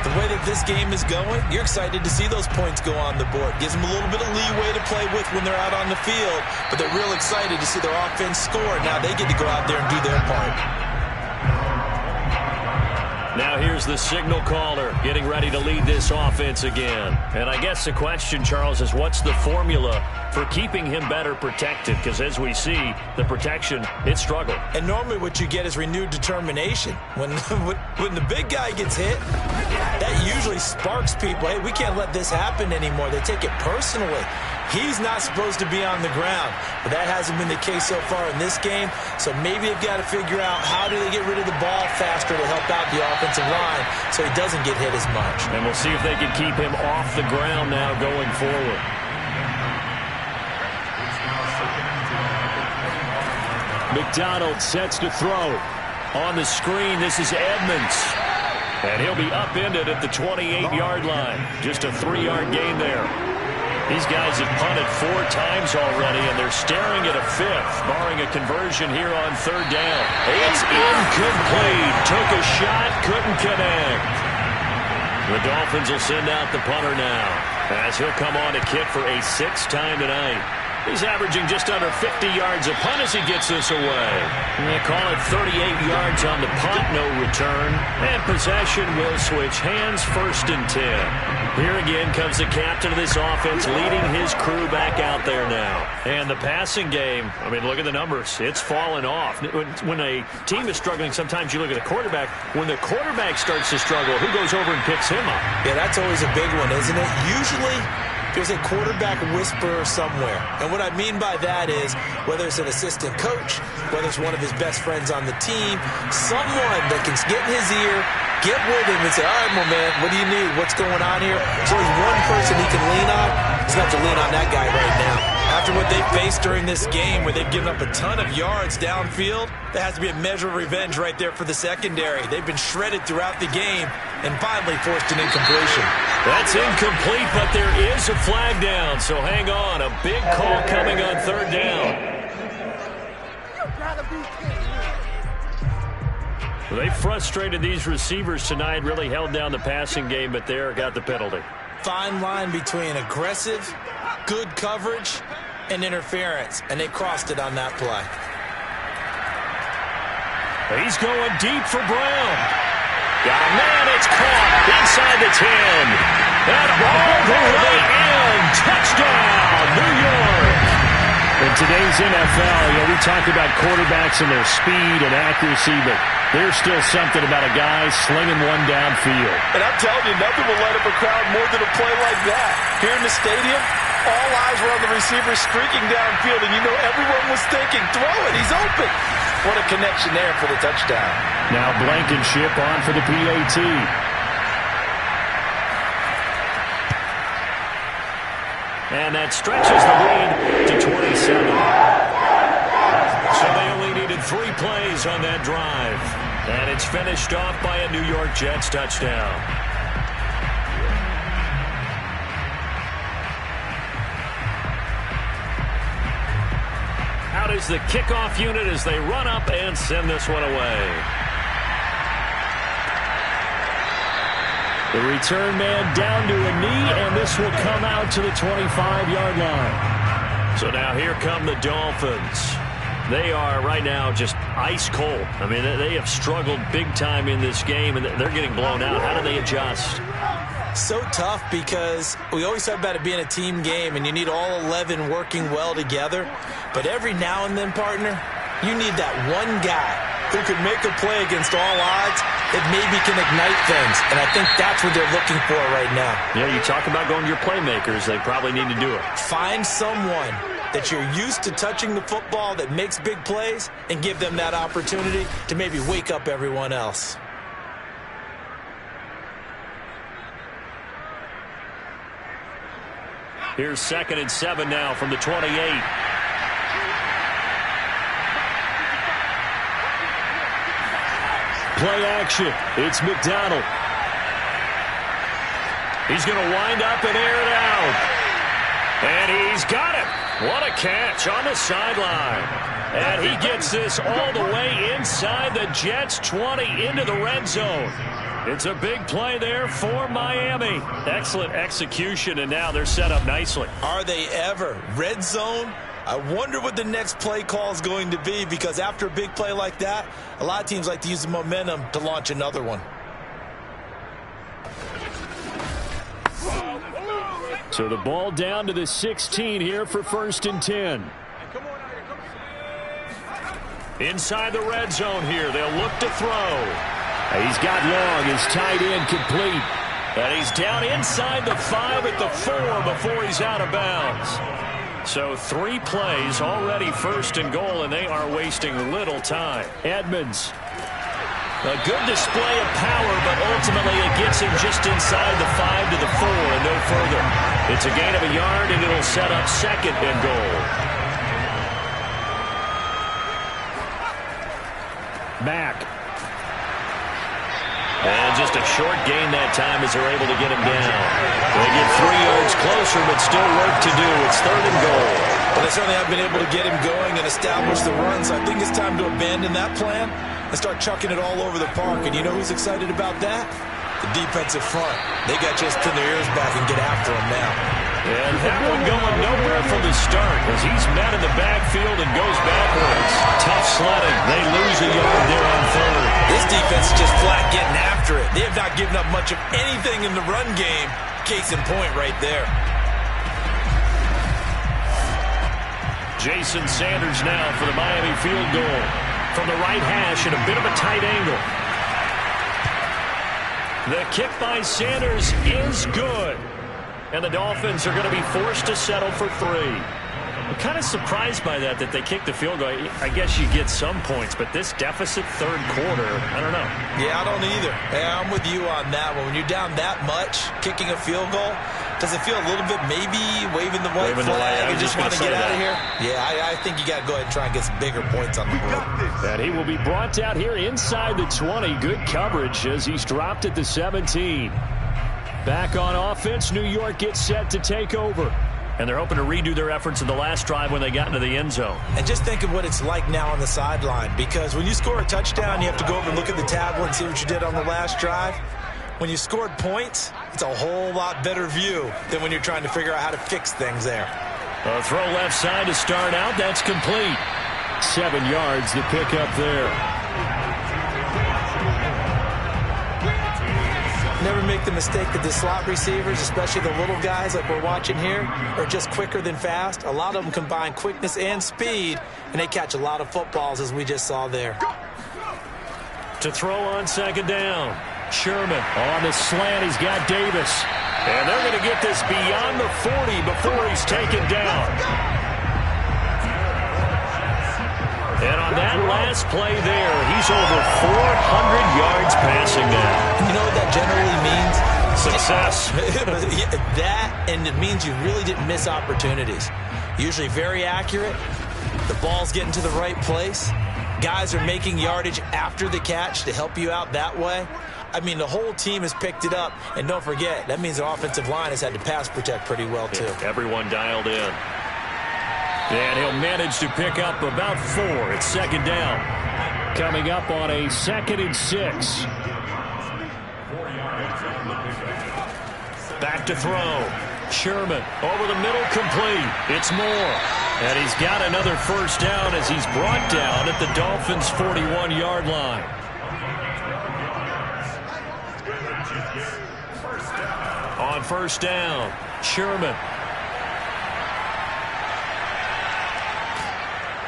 the way that this game is going, you're excited to see those points go on the board. Gives them a little bit of leeway to play with when they're out on the field, but they're real excited to see their offense score. Now they get to go out there and do their part.
Now here's the signal caller getting ready to lead this offense again. And I guess the question, Charles, is what's the formula for keeping him better protected? Because as we see, the protection, it struggled.
And normally what you get is renewed determination. When the big guy gets hit, that usually sparks people. Hey, we can't let this happen anymore. They take it personally. He's not supposed to be on the ground, but that hasn't been the case so far in this game. So maybe they've got to figure out how do they get rid of the ball faster to help out the offensive line so he doesn't get hit as much.
And we'll see if they can keep him off the ground now going forward.
McDonald sets to throw.
On the screen, this is Edmonds. And he'll be upended at the 28-yard line. Just a 3-yard gain there. These guys have punted 4 times already, and they're staring at a 5th, barring a conversion here on 3rd down. It's incomplete. Took a shot, couldn't connect. The Dolphins will send out the punter now, as he'll come on to kick for a 6th time tonight. He's averaging just under 50 yards a punt as he gets this away. They call it 38 yards on the punt, no return. And possession will switch hands, 1st and 10. Here again comes the captain of this offense leading his crew back out there now. And the passing game, I mean, look at the numbers. It's fallen off. When a team is struggling, sometimes you look at the quarterback. When the quarterback starts to struggle, who goes over and picks him up?
Yeah, that's always a big one, isn't it? Usually there's a quarterback whisperer somewhere. And what I mean by that is whether it's an assistant coach, whether it's one of his best friends on the team, someone that can get in his ear, get with him and say, all right, my man, what do you need? What's going on here? So there's one person he can lean on. He's going to have to lean on that guy right now. After what they faced during this game where they've given up a ton of yards downfield, there has to be a measure of revenge right there for the secondary. They've been shredded throughout the game and finally forced an incompletion.
That's incomplete, but there is a flag down, so hang on. A big call coming on 3rd down. Well, they frustrated these receivers tonight, really held down the passing game, but there got the penalty.
Fine line between aggressive, good coverage, and interference, and they crossed it on that play.
He's going deep for Brown. Got a man, it's caught inside the 10. And all the way in. Touchdown, New York.
In today's NFL, we talk about quarterbacks and their speed and accuracy, but there's still something about a guy slinging one downfield.
And I'm telling you, nothing will light up a crowd more than a play like that. Here in the stadium, all eyes were on the receiver streaking downfield, and you know everyone was thinking, throw it, he's open. What a connection there for the touchdown.
Now Blankenship on for the PAT.
And that stretches the lead to 27. So they only needed 3 plays on that drive. And it's finished off by a New York Jets touchdown. Out is the kickoff unit as they run up and send this one away.
The return man down to a knee, and this will come out to the 25-yard line.
So now here come the Dolphins. They are right now just ice cold. I mean, they have struggled big time in this game, and they're getting blown out. How do they adjust?
So tough because we always talk about it being a team game, and you need all 11 working well together. But every now and then, partner, you need that one guy who can make a play against all odds that maybe can ignite things. And I think that's what they're looking for right now.
Yeah, you talk about going to your playmakers. They probably need to do it.
Find someone that you're used to touching the football that makes big plays and give them that opportunity to maybe wake up everyone else.
Here's 2nd and 7 now from the 28.
Play action. It's McDonald.
He's going to wind up and air it out. And he's got it. What a catch on the sideline. And he gets this all the way inside the Jets' 20 into the red zone. It's a big play there for Miami. Excellent execution, and now they're set up nicely.
Are they ever? Red zone? I wonder what the next play call is going to be, because after a big play like that, a lot of teams like to use the momentum to launch another one.
So the ball down to the 16 here for 1st and 10. Inside the red zone here. They'll look to throw. He's got long. His tight end complete. And he's down inside the 5 at the 4 before he's out of bounds. So 3 plays already 1st and goal, and they are wasting little time. Edmonds. A good display of power, but ultimately it gets him just inside the 5 to the 4 and no further. It's a gain of a yard, and it'll set up 2nd and goal. Mack. And just a short gain that time as they're able to get him down. They get 3 yards closer, but still work to do. It's 3rd and goal.
Well, they certainly have been able to get him going and establish the run, so I think it's time to abandon that plan and start chucking it all over the park. And you know who's excited about that? The defensive front. They got just pin their ears back and get after him now.
And that one going nowhere from the start as he's met in the backfield and goes backwards. Tough sledding. They lose a yard there on 3rd.
This defense is just flat getting after it. They have not given up much of anything in the run game. Case in point right there.
Jason Sanders now for the Miami field goal. From the right hash at a bit of a tight angle. The kick by Sanders is good. And the Dolphins are going to be forced to settle for 3. I'm kind of surprised by that they kicked the field goal. I guess you get some points, but this deficit 3rd quarter, I don't know.
Yeah, I don't either. Yeah, I'm with you on that one. When you're down that much, kicking a field goal, does it feel a little bit maybe waving the white flag and just want to get out of here? Yeah, I think you got to go ahead and try and get some bigger points on the board.
And he will be brought down here inside the 20. Good coverage as he's dropped at the 17. Back on offense, New York gets set to take over. And they're hoping to redo their efforts in the last drive when they got into the end zone.
And just think of what it's like now on the sideline, because when you score a touchdown, you have to go over and look at the tablet and see what you did on the last drive. When you scored points, it's a whole lot better view than when you're trying to figure out how to fix things there.
A throw left side to start out. That's complete. 7 yards to pick up there.
Never make the mistake that the slot receivers, especially the little guys like we're watching here, are just quicker than fast. A lot of them combine quickness and speed, and they catch a lot of footballs, as we just saw there.
To throw on 2nd down. Sherman on the slant. He's got Davis. And they're going to get this beyond the 40 before he's taken down. And on that last play there, he's over 400 yards passing now.
You know what that generally means?
Success.
That, and it means you really didn't miss opportunities. Usually very accurate. The ball's getting to the right place. Guys are making yardage after the catch to help you out that way. I mean, the whole team has picked it up. And don't forget, that means the offensive line has had to pass protect pretty well, too.
Yeah, everyone dialed in. And he'll manage to pick up about 4. It's 2nd down. Coming up on a 2nd and 6. Back to throw. Sherman over the middle, complete. It's Moore. And he's got another 1st down as he's brought down at the Dolphins' 41-yard line. On 1st down, Sherman.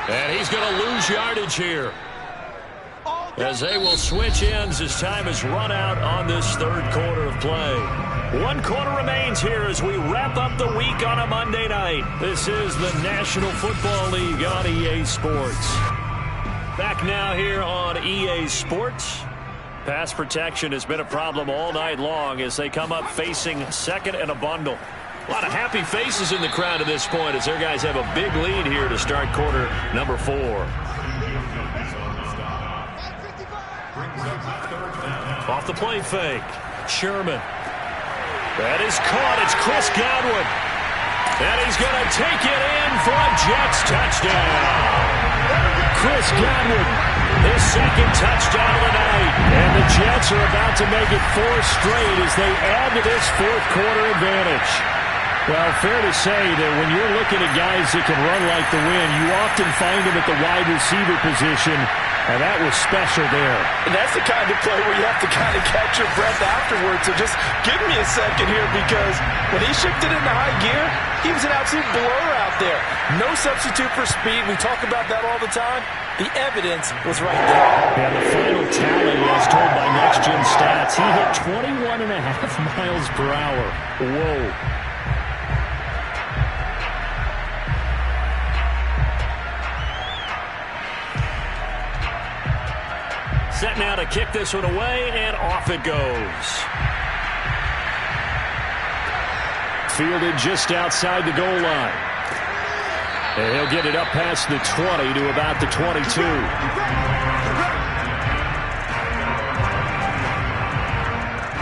And he's going to lose yardage here as they will switch ends as time has run out on this 3rd quarter of play. 1 quarter remains here as we wrap up the week on a Monday night. This is the National Football League on EA Sports. Back now here on EA Sports. Pass protection has been a problem all night long as they come up facing 2nd and a bundle. A lot of happy faces in the crowd at this point as their guys have a big lead here to start quarter number 4. Off the play fake. Sherman. That is caught. It's Chris Godwin. And he's going to take it in for a Jets touchdown. Chris Godwin, his 2nd touchdown of the night. And the Jets are about to make it 4 straight as they add to this 4th quarter advantage. Well, fair to say that when you're looking at guys that can run like the wind, you often find them at the wide receiver position.
And that was special there.
And that's the kind of play where you have to kind of catch your breath afterwards. So just give me a second here, because when he shifted into high gear, he was an absolute blur out there. No substitute for speed. We talk about that all the time. The evidence was right there.
And the final tally, as told by Next Gen Stats, he hit 21.5 miles per hour. Whoa. Set now to kick this one away, and off it goes. Fielded just outside the goal line. And he'll get it up past the 20 to about the 22.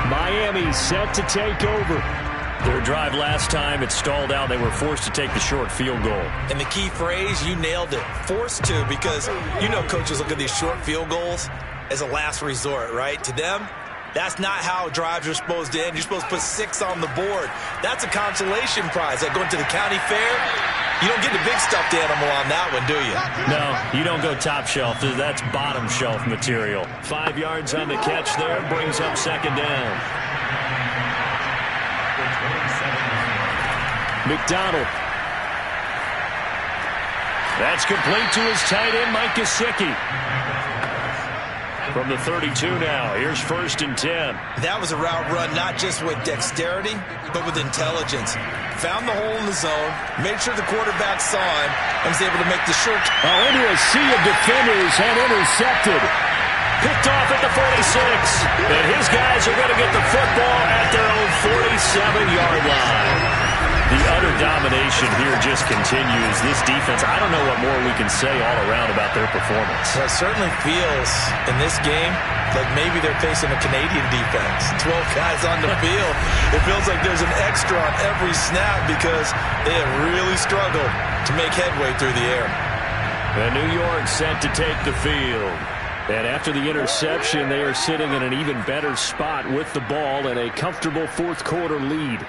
Miami set to take over. Their drive last time, it stalled out. They were forced to take the short field goal.
And the key phrase, you nailed it. Forced to, because you know coaches look at these short field goals as a last resort, right? To them, that's not how drives are supposed to end. You're supposed to put 6 on the board. That's a consolation prize. Like going to the county fair, you don't get the big stuffed animal on that one, do you?
No, you don't go top shelf. That's bottom shelf material. 5 yards on the catch there, brings up second down. McDonald. That's complete to his tight end, Mike Gesicki. From the 32 now, here's 1st and 10.
That was a route run not just with dexterity, but with intelligence. Found the hole in the zone, made sure the quarterback saw him, and was able to make the short.
Into a sea of defenders and intercepted. Picked off at the 46. And his guys are going to get the football at their own 47-yard line. The utter domination here just continues. This defense, I don't know what more we can say all around about their performance.
Well, it certainly feels in this game like maybe they're facing a Canadian defense. 12 guys on the field. It feels like there's an extra on every snap because they have really struggled to make headway through the air.
And New York set to take the field. And after the interception, they are sitting in an even better spot with the ball and a comfortable fourth quarter lead.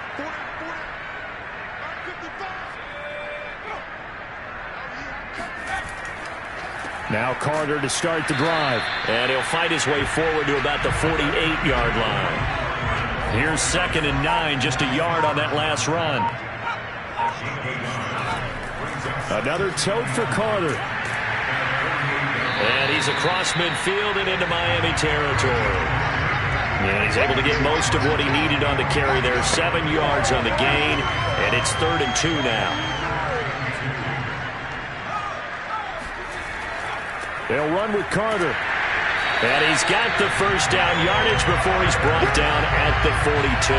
Now Carter to start the drive. And he'll fight his way forward to about the 48-yard line. Here's 2nd and 9, just a yard on that last run. Another tote for Carter. And he's across midfield and into Miami territory. And he's able to get most of what he needed on the carry there. 7 yards on the gain, and it's 3rd and 2 now. They'll run with Carter. And he's got the first down yardage before he's brought down at the 42.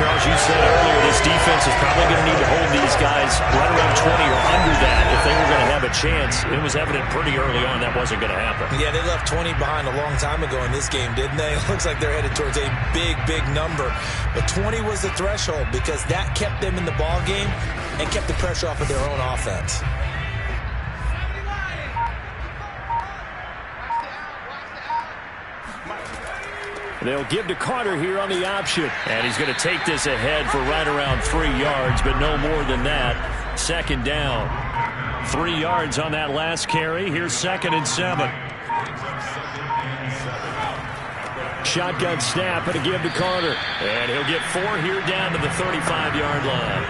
Charles, you said earlier this defense is probably going to need to hold these guys right around 20 or under that if they were going to have a chance. It was evident pretty early on that wasn't going to happen.
Yeah, they left 20 behind a long time ago in this game, didn't they? It looks like they're headed towards a big, big number. But 20 was the threshold because that kept them in the ball game and kept the pressure off of their own offense.
They'll give to Carter here on the option. And he's going to take this ahead for right around 3 yards, but no more than that. 2nd down. 3 yards on that last carry. Here's 2nd and 7. Shotgun snap and a give to Carter. And he'll get 4 here down to the 35-yard line.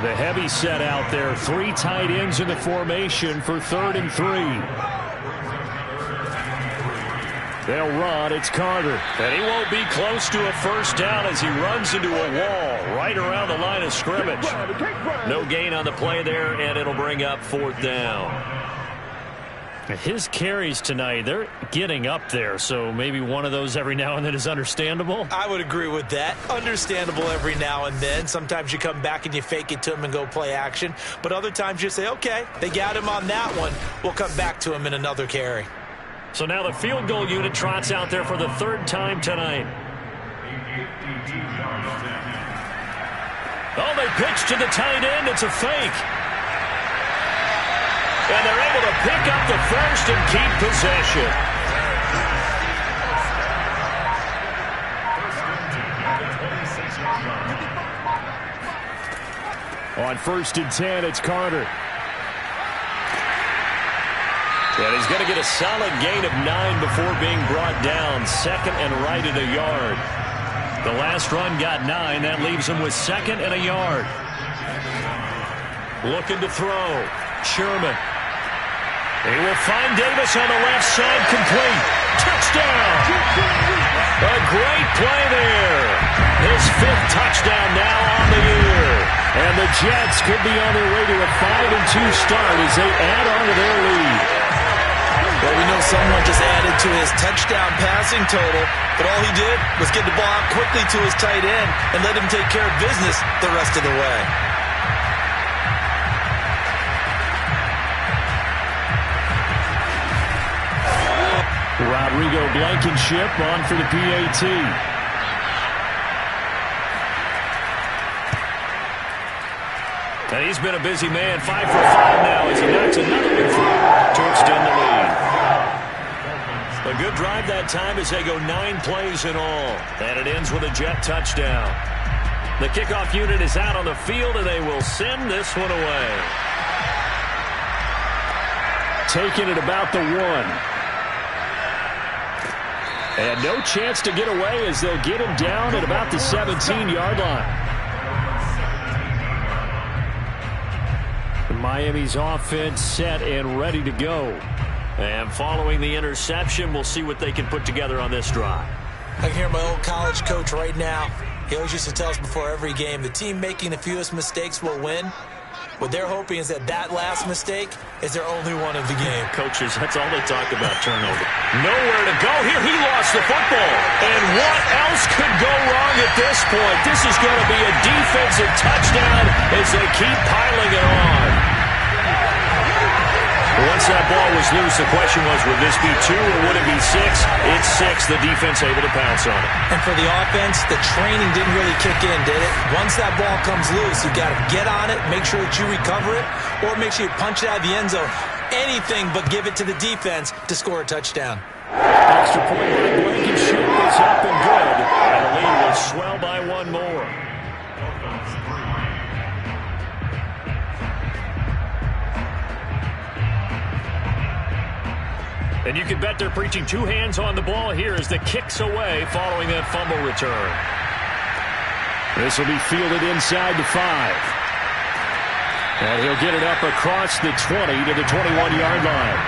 The heavy set out there. 3 tight ends in the formation for 3rd and 3. They'll run. It's Carter. And he won't be close to a first down as he runs into a wall right around the line of scrimmage. No gain on the play there, and it'll bring up 4th down. His carries tonight, they're getting up there, so maybe one of those every now and then is understandable.
I would agree with that. Understandable every now and then. Sometimes you come back and you fake it to him and go play action. But other times you say, okay, they got him on that one. We'll come back to him in another carry.
So now the field goal unit trots out there for the 3rd time tonight. Oh, they pitch to the tight end. It's a fake. And they're able to pick up the first and keep possession. On 1st and 10, it's Carter. And he's going to get a solid gain of 9 before being brought down. Second and right at a yard. The last run got 9. That leaves him with second and a yard. Looking to throw. Sherman. He will find Davis on the left side, complete. Touchdown! A great play there. His 5th touchdown now on the year. And the Jets could be on their way to a 5-2 start as they add on to their lead.
Well, we know someone just added to his touchdown passing total, but all he did was get the ball out quickly to his tight end and let him take care of business the rest of the way.
Rodrigo Blankenship on for the PAT. And he's been a busy man. 5 for 5 now as he knocks another one through to extend the lead. A good drive that time as they go 9 plays in all. And it ends with a Jet touchdown. The kickoff unit is out on the field, and they will send this one away. Taking it about the 1. And no chance to get away as they'll get him down at about the 17-yard line. Miami's offense set and ready to go. And following the interception, we'll see what they can put together on this drive.
I can hear my old college coach right now. He always used to tell us before every game, the team making the fewest mistakes will win. What they're hoping is that last mistake is their only one of the game.
Coaches, that's all they talk about, turnover. Nowhere to go here. He lost the football. And what else could go wrong at this point? This is going to be a defensive touchdown as they keep piling it on. Once that ball was loose, the question was, would this be 2 or would it be 6? It's 6. The defense able to pounce on it.
And for the offense, the training didn't really kick in, did it? Once that ball comes loose, you got to get on it, make sure that you recover it, or make sure you punch it out of the end zone. Anything but give it to the defense to score a touchdown.
Extra point by Blankenship is up and good. And the lead will swell by 1 more. And you can bet they're preaching 2 hands on the ball here as the kick's away following that fumble return. This will be fielded inside the 5. And he'll get it up across the 20 to the 21-yard line.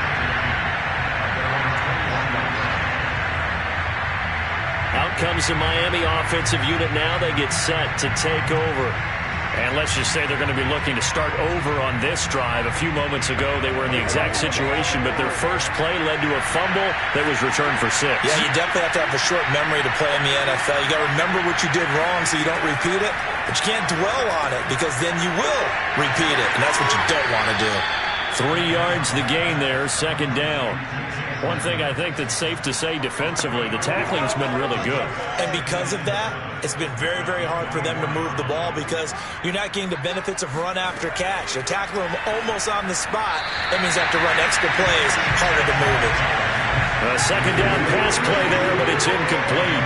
Out comes the Miami offensive unit now. They get set to take over. And let's just say they're going to be looking to start over on this drive. A few moments ago, they were in the exact situation, but their first play led to a fumble that was returned for 6.
Yeah, you definitely have to have a short memory to play in the NFL. You got to remember what you did wrong so you don't repeat it, but you can't dwell on it because then you will repeat it, and that's what you don't want to do.
3 yards the gain there, second down. One thing I think that's safe to say defensively, the tackling's been really good.
And because of that, it's been very, very hard for them to move the ball because you're not getting the benefits of run after catch. They're tackling them almost on the spot. That means they have to run extra plays, harder to move it.
A second down pass play there, but it's incomplete.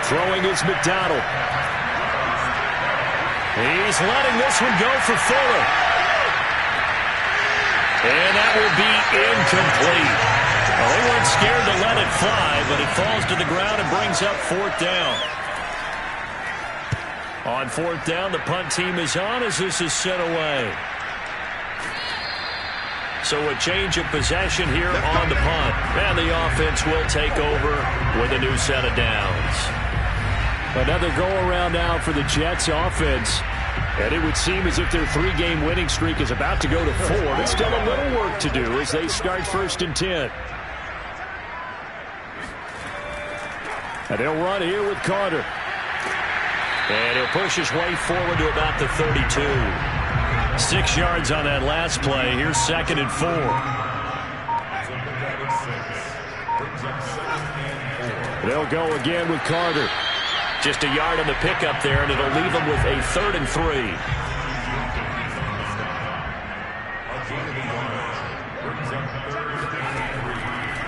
Throwing is McDonald. He's letting this one go for Fuller. And that will be incomplete. Well, they weren't scared to let it fly, but it falls to the ground and brings up 4th down. On 4th down, the punt team is on as this is sent away. So a change of possession here on the punt. And the offense will take over with a new set of downs. Another go-around now for the Jets offense. And it would seem as if their 3-game winning streak is about to go to 4, but still a little work to do as they start 1st and 10. And they'll run here with Carter. And he'll push his way forward to about the 32. 6 yards on that last play. Here's 2nd and 4. They'll go again with Carter. Just a yard on the pickup there, and it'll leave them with a 3rd and 3.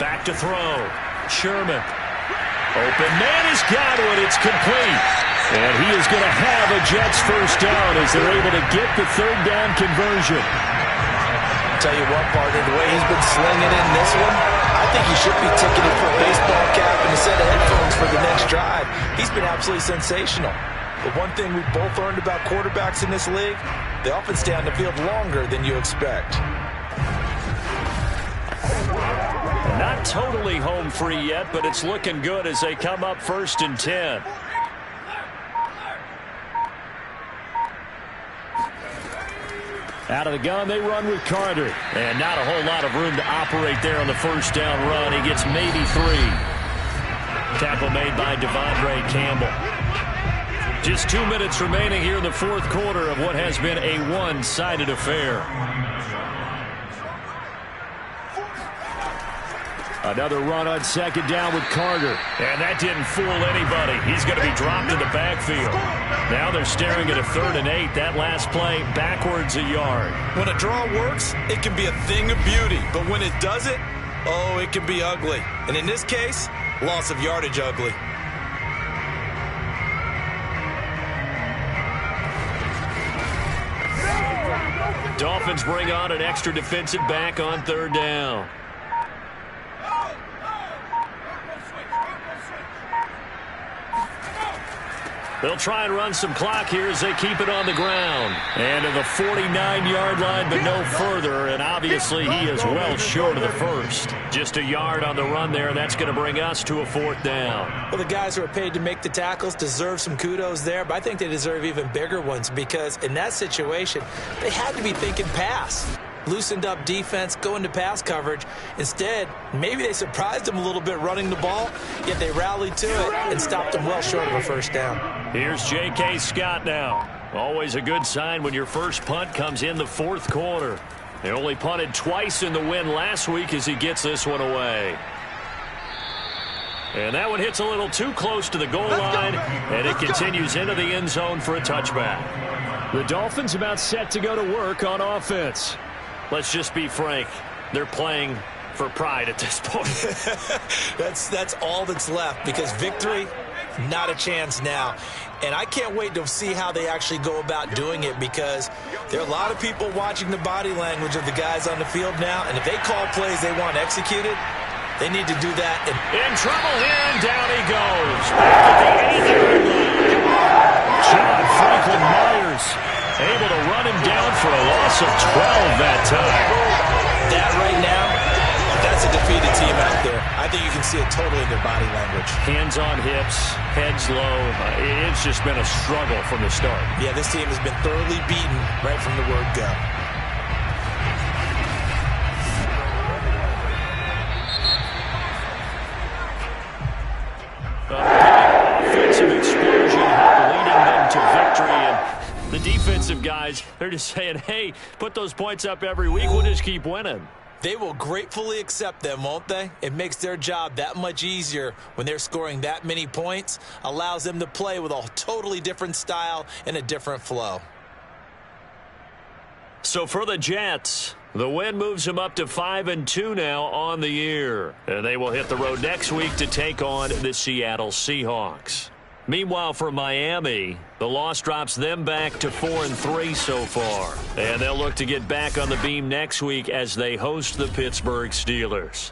Back to throw. Sherman. Open man has got it. It's complete. And he is going to have a Jets first down as they're able to get the 3rd down conversion.
tell you what, partner, the way he's been slinging in this one, I think he should be ticketed for a baseball cap and a set of headphones for the next drive. He's been absolutely sensational. But one thing we've both learned about quarterbacks in this league, they often stay on the field longer than you expect.
Not totally home free yet, but it's looking good as they come up 1st and 10. Out of the gun, they run with Carter. And not a whole lot of room to operate there on the first down run. He gets maybe 3. Tackle made by Devondre Campbell. Just 2 minutes remaining here in the fourth quarter of what has been a one-sided affair. Another run on second down with Carter. And that didn't fool anybody. He's going to be dropped in the backfield. Now they're staring at a 3rd and 8. That last play, backwards a yard.
When a draw works, it can be a thing of beauty. But when it doesn't, oh, it can be ugly. And in this case, loss of yardage ugly.
Dolphins bring on an extra defensive back on 3rd down. They'll try and run some clock here as they keep it on the ground. And to the 49-yard line, but no further. And obviously he is well short of the first. Just a yard on the run there. That's going to bring us to a 4th down.
Well, the guys who are paid to make the tackles deserve some kudos there, but I think they deserve even bigger ones because in that situation, they had to be thinking pass. Loosened up defense, go into pass coverage. Instead, maybe they surprised them a little bit running the ball, yet they rallied to it and stopped them well short of a first down.
Here's J.K. Scott now. Always a good sign when your first punt comes in the fourth quarter. They only punted twice in the win last week as he gets this one away. And that one hits a little too close to the goal line, and it continues into the end zone for a touchback. The Dolphins about set to go to work on offense. Let's just be frank. They're playing for pride at this point.
That's all that's left because victory, not a chance now. And I can't wait to see how they actually go about doing it because there are a lot of people watching the body language of the guys on the field now. And if they call plays they want executed, they need to do that.
In trouble here, and down he goes. Back at the 8-yard line. John Franklin Myers able to run him down for a loss of 12 that time.
That right now, that's a defeated team out there. I think you can see it totally in their body language.
Hands on hips, heads low. It's just been a struggle from the start.
Yeah, this team has been thoroughly beaten right from the word go.
Offensive explosion leading them to victory, and the defensive guys, they're just saying, hey, put those points up every week, we'll just keep winning.
They will gratefully accept them, won't they? It makes their job that much easier when they're scoring that many points, allows them to play with a totally different style and a different flow.
So for the Jets, the win moves them up to 5-2 now on the year. And they will hit the road next week to take on the Seattle Seahawks. Meanwhile, for Miami, the loss drops them back to 4-3 so far. And they'll look to get back on the beam next week as they host the Pittsburgh Steelers.